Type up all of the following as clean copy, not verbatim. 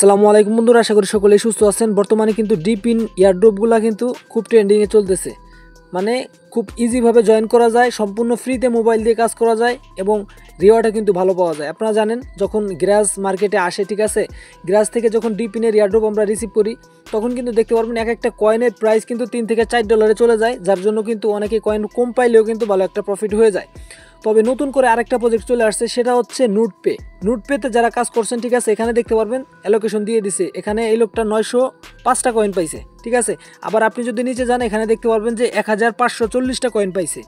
আসসালামু আলাইকুম বন্ধুরা, আশা করি সকলেই সুস্থ আছেন। বর্তমানে কিন্তু ডিপ ইন এয়ারড্রপগুলো কিন্তু খুব ট্রেন্ডিংয়ে চলতেছে। মানে খুব ইজিভাবে জয়েন করা যায়, সম্পূর্ণ ফ্রিতে মোবাইল দিয়ে কাজ করা যায় এবং রিওয়ার্ডও কিন্তু ভালো পাওয়া যায়। আপনারা জানেন যখন গ্রাস মার্কেটে আসে, ঠিক আছে, গ্রাস থেকে যখন ডিপ ইনের এয়ারড্রপ আমরা রিসিভ করি তখন কিন্তু দেখতে পারবেন এক একটা কয়েনের প্রাইস কিন্তু $3 থেকে $4 চলে যায়, যার জন্য কিন্তু অনেকে কয়েন কম পাইলেও কিন্তু ভালো একটা প্রফিট হয়ে যায়। তবে নতুন করে আরেকটা প্রজেক্ট চলে আসছে, সেটা হচ্ছে নুটপে। নুটপেতে যারা কাজ করছেন, ঠিক আছে, এখানে দেখতে পারবেন অ্যালোকেশন দিয়ে দিছে। এখানে এই লোকটা 905টা কয়েন পাইছে, ঠিক আছে। আবার আপনি যদি নিচে যান, এখানে দেখতে পারবেন যে 1540টা কয়েন পাইছে।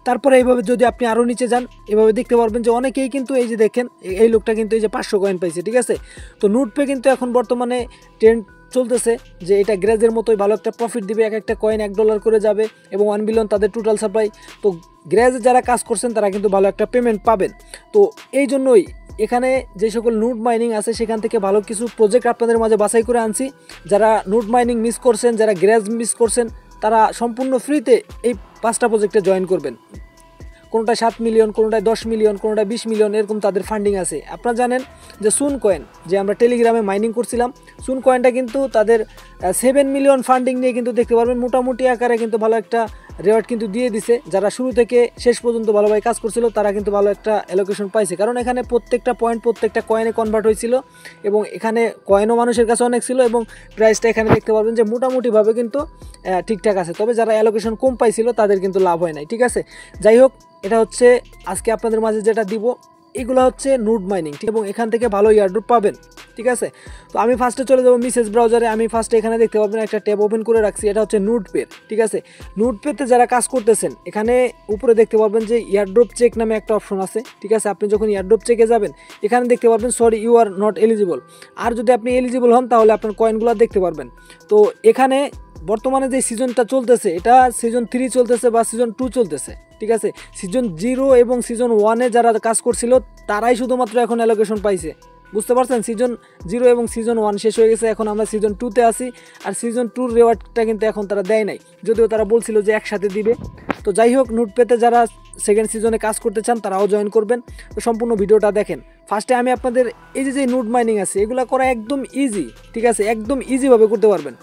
তারপরে এইভাবে যদি আপনি আরও নিচে যান, এভাবে দেখতে পারবেন যে অনেকেই কিন্তু এই যে দেখেন এই লোকটা কিন্তু এই যে 500 কয়েন পাইছে, ঠিক আছে। তো নুটপে কিন্তু এখন বর্তমানে ট্রেন্ড চলতেছে যে এটা গ্রেজের মতোই ভালো একটা প্রফিট দিবে, এক একটা কয়েন $1 করে যাবে এবং 1 বিলিয়ন তাদের টোটাল সাপ্লাই। তো গ্রেজে যারা কাজ করছেন তারা কিন্তু ভালো একটা পেমেন্ট পাবেন। তো এই জন্যই এখানে যে সকল নুট মাইনিং আছে সেখান থেকে ভালো কিছু প্রজেক্ট আপনাদের মাঝে বাছাই করে আনছি। যারা নুট মাইনিং মিস করছেন, যারা গ্রেজ মিস করছেন, তারা সম্পূর্ণ ফ্রিতে এই 5টা প্রজেক্টে জয়েন করবেন। কোনোটায় 7 মিলিয়ন, কোনোটায় 10 মিলিয়ন, কোনোটায় 20 মিলিয়ন, এরকম তাদের ফান্ডিং আছে। আপনারা জানেন যে সুন কয়েন, যে আমরা টেলিগ্রামে মাইনিং করছিলাম, সুন কয়েনটা কিন্তু তাদের 7 মিলিয়ন ফান্ডিং নিয়ে কিন্তু দেখতে পারবেন মোটামুটি আকারে কিন্তু ভালো একটা রেওয়ার্ড কিন্তু দিয়ে দিছে। যারা শুরু থেকে শেষ পর্যন্ত ভালোভাবে কাজ করছিল তারা কিন্তু ভালো একটা অ্যালোকেশন পাইছে, কারণ এখানে প্রত্যেকটা পয়েন্ট প্রত্যেকটা কয়েনে কনভার্ট হয়েছিল এবং এখানে কয়েনও মানুষের কাছে অনেক ছিল এবং প্রাইসটা এখানে দেখতে পারবেন যে মোটামুটিভাবে কিন্তু ঠিকঠাক আছে। তবে যারা অ্যালোকেশন কম পাইছিল তাদের কিন্তু লাভ হয় নাই, ঠিক আছে। যাই হোক, এটা হচ্ছে আজকে আপনাদের মাঝে যেটা দিব, এগুলো হচ্ছে নুট মাইনিং, ঠিক, এবং এখান থেকে ভালো এয়ারড্রপ পাবেন, ঠিক আছে। তো আমি ফার্স্টে চলে যাবো মেসেজ ব্রাউজারে। আমি ফার্স্টে এখানে দেখতে পাবেন একটা ট্যাব ওপেন করে রাখছি, এটা হচ্ছে নুটপে, ঠিক আছে। নুটপেতে যারা কাজ করতেছেন, এখানে উপরে দেখতে পাবেন যে এয়ারড্রপ চেক নামে একটা অপশন আছে, ঠিক আছে। আপনি যখন এয়ারড্রপ চেকে যাবেন, এখানে দেখতে পারবেন sorry you are not eligible. আর যদি আপনি এলিজিবল হন তাহলে আপনার কয়েনগুলো দেখতে পারবেন। তো এখানে বর্তমানে যে সিজনটা চলতেছে, এটা সিজন 3 চলতেছে বা সিজন 2 চলতেছে, ঠিক আছে। সিজন 0 এবং সিজন 1-এ যারা কাজ করছিল তারাই শুধুমাত্র এখন অ্যালোকেশন পাইছে, বুঝতে পারছেন। সিজন 0 এবং সিজন 1 শেষ হয়ে গেছে, এখন আমরা সিজন 2-তে আছি। আর সিজন 2-র রেওয়ার্ডটা কিন্তু এখন তারা দেয় নাই, যদিও তারা বলছিল যে একসাথে দিবে। তো যাই হোক, নুটপেতে যারা সেকেন্ড সিজনে কাজ করতে চান তারাও জয়েন করবেন। তো সম্পূর্ণ ভিডিওটা দেখেন। ফার্স্টে আমি আপনাদের এই যে নুট মাইনিং আছে এগুলো করা একদম ইজি, ঠিক আছে, একদম ইজিভাবে করতে পারবেন।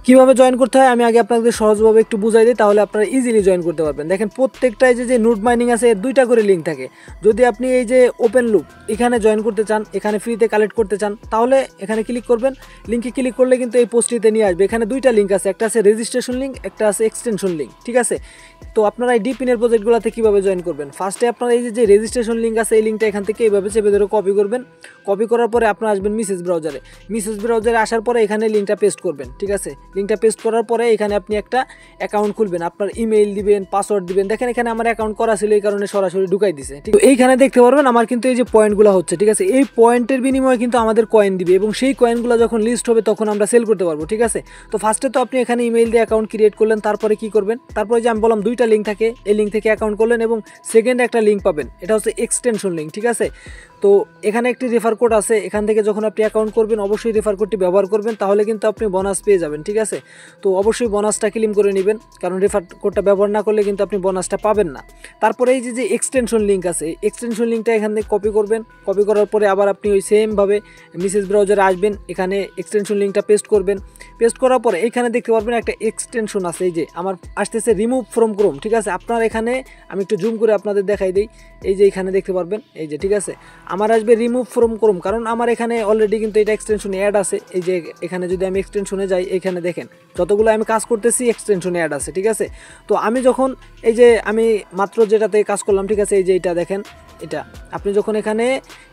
কীভাবে জয়েন করতে হয় আমি আগে আপনাদের সহজভাবে একটু বুঝাই দিই, তাহলে আপনারা ইজিলি জয়েন করতে পারবেন। দেখেন, প্রত্যেকটাই যে নুট মাইনিং আছে 2টা করে লিঙ্ক থাকে। যদি আপনি এই যে ওপেন লুপ এখানে জয়েন করতে চান, এখানে ফ্রিতে কালেক্ট করতে চান, তাহলে এখানে ক্লিক করবেন। লিঙ্কে ক্লিক করলে কিন্তু এই পোস্টটিতে নিয়ে আসবে। এখানে 2টা লিঙ্ক আছে, একটা আছে রেজিস্ট্রেশন লিঙ্ক, একটা আছে এক্সটেনশন লিঙ্ক, ঠিক আছে। তো আপনারা এই ডিপ ইনের প্রজেক্টগুলোতে কীভাবে জয়েন করবেন, ফার্স্টে আপনারা এই যে রেজিস্ট্রেশন লিঙ্ক আছে এই লিঙ্কটা এখান থেকে এইভাবে চেপে ধরে কপি করবেন। কপি করার পরে আপনারা আসবেন মেসেজ ব্রাউজারে। মেসেজ ব্রাউজারে আসার পরে এখানে লিঙ্কটা পেস্ট করবেন, ঠিক আছে। লিঙ্কটা পেস্ট করার পরে এখানে আপনি একটা অ্যাকাউন্ট খুলবেন, আপনার ইমেইল দিবেন, পাসওয়ার্ড দিবেন। দেখেন এখানে আমার অ্যাকাউন্ট করা ছিল, এই কারণে সরাসরি ঢুকাই দিছে, ঠিক। তো এইখানে দেখতে পারবেন আমার কিন্তু এই যে পয়েন্টগুলো হচ্ছে, ঠিক আছে। এই পয়েন্টের বিনিময়ে কিন্তু আমাদের কয়েন দিবে এবং সেই কয়েনগুলো যখন লিস্ট হবে তখন আমরা সেল করতে পারবো, ঠিক আছে। তো ফার্স্টে তো আপনি এখানে ইমেইল দিয়ে অ্যাকাউন্ট ক্রিয়েট করলেন, তারপরে কি করবেন, তারপরে যে আমি বললাম 2টা লিঙ্ক থাকে, এই লিঙ্ক থেকে অ্যাকাউন্ট করলেন এবং সেকেন্ড একটা লিঙ্ক পাবেন, এটা হচ্ছে এক্সটেনশন লিঙ্ক, ঠিক আছে। তো এখানে একটি রেফার কোড আছে, এখান থেকে যখন আপনি অ্যাকাউন্ট করবেন অবশ্যই রেফার কোডটি ব্যবহার করবেন, তাহলে কিন্তু আপনি বোনাস পেয়ে যাবেন, ঠিক আছে। তো অবশ্যই বোনাসটা ক্লেম করে নেবেন, কারণ রেফার কোডটা ব্যবহার না করলে কিন্তু আপনি বোনাসটা পাবেন না। তারপরে এই যে এক্সটেনশন লিঙ্ক আছে, এক্সটেনশন লিঙ্কটা এখান থেকে কপি করবেন। কপি করার পরে আবার আপনি ওই সেমভাবে মেসেজ ব্রাউজারে আসবেন, এখানে এক্সটেনশন লিঙ্কটা পেস্ট করবেন। পেস্ট করার পরে এইখানে দেখতে পারবেন একটা এক্সটেনশন আছে, এই যে আমার আসতেছে রিমুভ ফ্রম ক্রোম, ঠিক আছে। আপনার এখানে আমি একটু জুম করে আপনাদের দেখাই দিই, এই যে এখানে দেখতে পারবেন, এই যে, ঠিক আছে, আমার আসবে রিমুভ ফ্রম ক্রোম, কারণ আমার এখানে অলরেডি কিন্তু এটা এক্সটেনশন অ্যাড আছে। এই যে এখানে যদি আমি এক্সটেনশনে যাই, এখানে দেখেন যতগুলো আমি কাজ করতেছি এক্সটেনশনে অ্যাড আছে, ঠিক আছে। তো আমি যখন এই যে আমি মাত্র যেটাতে কাজ করলাম, ঠিক আছে, এই যে এটা দেখেন, এটা আপনি যখন এখানে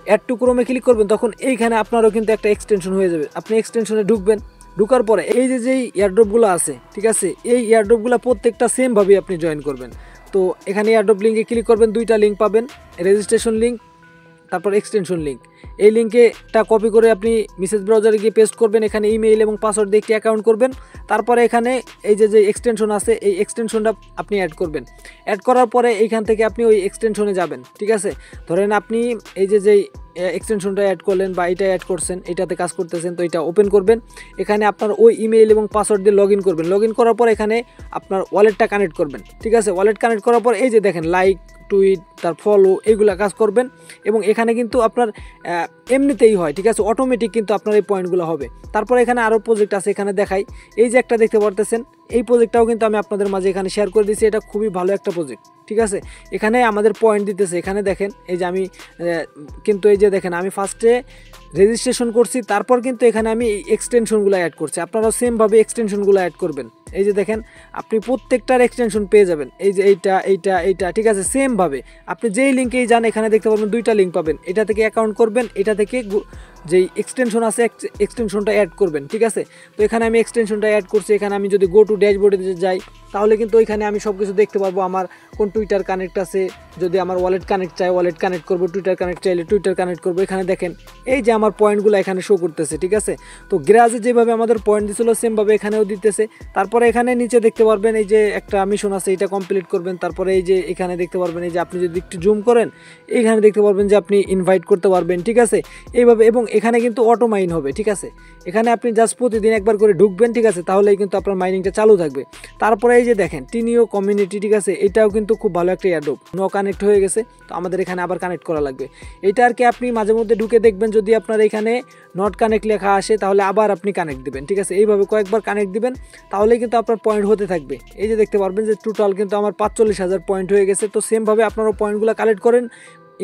অ্যাড টু ক্রোমে ক্লিক করবেন তখন এইখানে আপনারও কিন্তু একটা এক্সটেনশন হয়ে যাবে। আপনি এক্সটেনশনে ঢুকবেন, ঢুকার পরে এই যে এয়ারড্রপগুলো আছে, ঠিক আছে, এই এয়ারড্রপগুলো প্রত্যেকটা সেমভাবে আপনি জয়েন করবেন। তো এখানে এয়ারড্রপ লিঙ্কে ক্লিক করবেন, 2টা লিঙ্ক পাবেন, রেজিস্ট্রেশন লিঙ্ক তারপর এক্সটেনশন লিঙ্ক। এই লিঙ্কেটা কপি করে আপনি মেসেজ ব্রাউজারে গিয়ে পেস্ট করবেন, এখানে ইমেইল এবং পাসওয়ার্ড দিয়ে একটি অ্যাকাউন্ট করবেন। তারপরে এখানে এই যে এক্সটেনশন আছে এই এক্সটেনশনটা আপনি অ্যাড করবেন। অ্যাড করার পরে এইখান থেকে আপনি ওই এক্সটেনশনে যাবেন, ঠিক আছে। ধরেন আপনি এই যে এক্সটেনশনটা অ্যাড করলেন বা এটা অ্যাড করছেন, এটাতে কাজ করতেছেন, তো এটা ওপেন করবেন। এখানে আপনার ওই ইমেইল এবং পাসওয়ার্ড দিয়ে লগ ইন করবেন। লগ ইন করার পর এখানে আপনার ওয়ালেটটা কানেক্ট করবেন, ঠিক আছে। ওয়ালেট কানেক্ট করার পর এই যে দেখেন লাইক টুইট তার ফলো এইগুলা কাজ করবেন এবং এখানে কিন্তু আপনার এমনিতেই হয়, ঠিক আছে, অটোমেটিক কিন্তু আপনার এই পয়েন্টগুলো হবে। তারপরে এখানে আরও প্রজেক্ট আছে, এখানে দেখাই। এই যে একটা দেখতে পারতেছেন, এই প্রজেক্টটাও কিন্তু আমি আপনাদের মাঝে এখানে শেয়ার করে দিয়েছি। এটা খুবই ভালো একটা প্রজেক্ট, ঠিক আছে। এখানে আমাদের পয়েন্ট দিতেছে, এখানে দেখেন এই যে আমি কিন্তু এই যে দেখেন আমি ফার্স্টে রেজিস্ট্রেশন করছি, তারপর কিন্তু এখানে আমি এই এক্সটেনশনগুলো অ্যাড করছি। আপনারাও সেমভাবে এক্সটেনশনগুলো অ্যাড করবেন। এই যে দেখেন আপনি প্রত্যেকটার এক্সটেনশন পেয়ে যাবেন, এই যে এইটা, ঠিক আছে। সেমভাবে আপনি যেই লিঙ্কেই যান এখানে দেখতে পাবেন 2টা লিঙ্ক পাবেন। এটা থেকে অ্যাকাউন্ট করবেন, এটা থেকে যেই এক্সটেনশন আছে এক্সটেনশনটা অ্যাড করবেন, ঠিক আছে। তো এখানে আমি এক্সটেনশনটা অ্যাড করছি। এখানে আমি যদি গো টু ড্যাশবোর্ডে যাই তাহলে কিন্তু ওইখানে আমি সব কিছু দেখতে পারবো। আমার কোন টুইটার কানেক্ট আছে, যদি আমার ওয়ালেট কানেক্ট চাই ওয়ালেট কানেক্ট করবো, টুইটার কানেক্ট চাইলে টুইটার কানেক্ট করবো। এখানে দেখেন এই যে আমার পয়েন্টগুলো এখানে শো করতেছে, ঠিক আছে। তো গ্রাজে যেভাবে আমাদের পয়েন্ট দিছিল সেমভাবে এখানেও দিতেছে। তারপরে এখানে নিচে দেখতে পারবেন এই যে একটা মিশন আছে, এটা কমপ্লিট করবেন। তারপরে এই যে এখানে দেখতে পারবেন এই যে আপনি যদি একটু জুম করেন এইখানে দেখতে পারবেন যে আপনি ইনভাইট করতে পারবেন, ঠিক আছে, এইভাবে। এবং এখানে কিন্তু অটো মাইন হবে, ঠিক আছে। এখানে আপনি জাস্ট প্রতিদিন একবার করে ঢুকবেন, ঠিক আছে, তাহলেই কিন্তু আপনার মাইনিংটা চালু থাকবে। তারপরে এই যে দেখেন টিনিও কমিউনিটি, ঠিক আছে, এটাও কিন্তু খুব ভালো একটা এয়ারড্রপ। কানেক্ট হয়ে গেছে, তো আমাদের এখানে আবার কানেক্ট করা লাগবে। এটা আর কি আপনি মাঝে মধ্যে ঢুকে দেখবেন, যদি আপনার এখানে নট কানেক্ট লেখা আসে তাহলে আবার আপনি কানেক্ট দিবেন, ঠিক আছে। এইভাবে কয়েকবার কানেক্ট দিবেন, তাহলেই কিন্তু আপনার পয়েন্ট হতে থাকবে। এই যে দেখতে পারবেন যে টোটাল কিন্তু আমার 45,000 পয়েন্ট হয়ে গেছে। তো সেমভাবে আপনারাও পয়েন্টগুলো কালেক্ট করেন,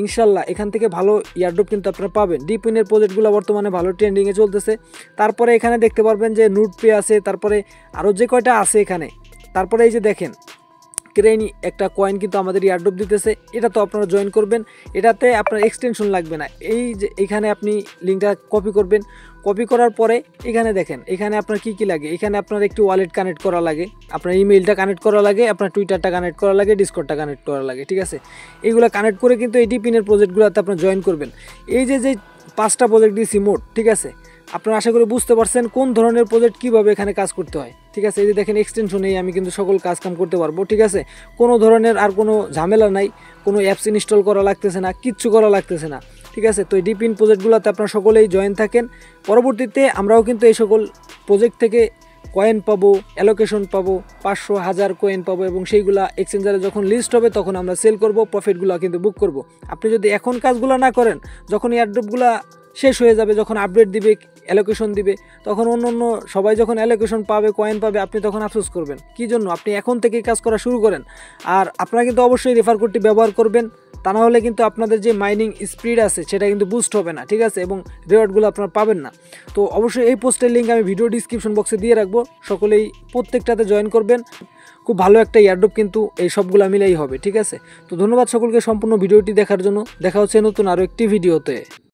ইনশাল্লাহ এখান থেকে ভালো ইয়ারড্রপ কিন্তু আপনারা পাবেন। ডিপিনের প্রজেক্টগুলো বর্তমানে ভালো ট্রেন্ডিংয়ে চলতেছে। তারপরে এখানে দেখতে পারবেন যে নুট পে আছে, তারপরে আরও যে কয়টা আছে এখানে। তারপরে এই যে দেখেন ক্রেনি একটা কয়েন কিন্তু আমাদের ইয়ারড্রপ দিতেছে, এটা তো আপনারা জয়েন করবেন। এটাতে আপনার এক্সটেনশন লাগবে না। এই যে এখানে আপনি লিঙ্কটা কপি করবেন, কপি করার পরে এখানে দেখেন এখানে আপনার কি কি লাগে। এখানে আপনার একটি ওয়ালেট কানেক্ট করা লাগে, আপনার ইমেইলটা কানেক্ট করা লাগে, আপনার টুইটারটা কানেক্ট করা লাগে, ডিসকর্ডটা কানেক্ট করা লাগে, ঠিক আছে। এইগুলো কানেক্ট করে কিন্তু এই ডিপিনের প্রজেক্টগুলোতে আপনার জয়েন করবেন। এই যে 5টা প্রজেক্ট দিয়েছি মোট, ঠিক আছে। আপনারা আশা করি বুঝতে পারছেন কোন ধরনের প্রজেক্ট কীভাবে এখানে কাজ করতে হয়, ঠিক আছে। এই যে দেখেন এক্সটেনশনেই আমি কিন্তু সকল কাম করতে পারবো, ঠিক আছে। কোনো ধরনের আর কোনো ঝামেলা নাই, কোনো অ্যাপস ইনস্টল করা লাগতেছে না, কিচ্ছু করা লাগতেছে না, ঠিক আছে। তো এই ডিপিন প্রজেক্টগুলোতে আপনারা সকলেই জয়েন থাকেন। পরবর্তীতে আমরাও কিন্তু এই সকল প্রজেক্ট থেকে কয়েন পাবো, অ্যালোকেশন পাবো, 500, 1000 কয়েন পাবো এবং সেইগুলা এক্সচেঞ্জারে যখন লিস্ট হবে তখন আমরা সেল করব, প্রফিটগুলো কিন্তু বুক করব। আপনি যদি এখন কাজগুলো না করেন, যখন এয়ারড্রপগুলো শেষ হয়ে যাবে, যখন আপডেট দিবে, অ্যালোকেশন দিবে, তখন অন্য সবাই যখন অ্যালোকেশন পাবে, কয়েন পাবে, আপনি তখন আফসোস করবেন। কী জন্য? আপনি এখন থেকেই কাজ করা শুরু করেন। আর আপনারা কিন্তু অবশ্যই রেফার কোডটি ব্যবহার করবেন, তা না হলে কিন্তু আপনাদের যে মাইনিং স্পিড আছে সেটা কিন্তু বুস্ট হবে না, ঠিক আছে, এবং রিওয়ার্ডগুলো আপনারা পাবেন না। তো অবশ্যই এই পোস্টের লিঙ্ক আমি ভিডিও ডিসক্রিপশন বক্সে দিয়ে রাখবো, সকলেই প্রত্যেকটাতে জয়েন করবেন। খুব ভালো একটা এয়ারড্রপ কিন্তু এই সবগুলো মিলেই হবে, ঠিক আছে। তো ধন্যবাদ সকলকে সম্পূর্ণ ভিডিওটি দেখার জন্য। দেখা হচ্ছে নতুন আরও একটি ভিডিওতে।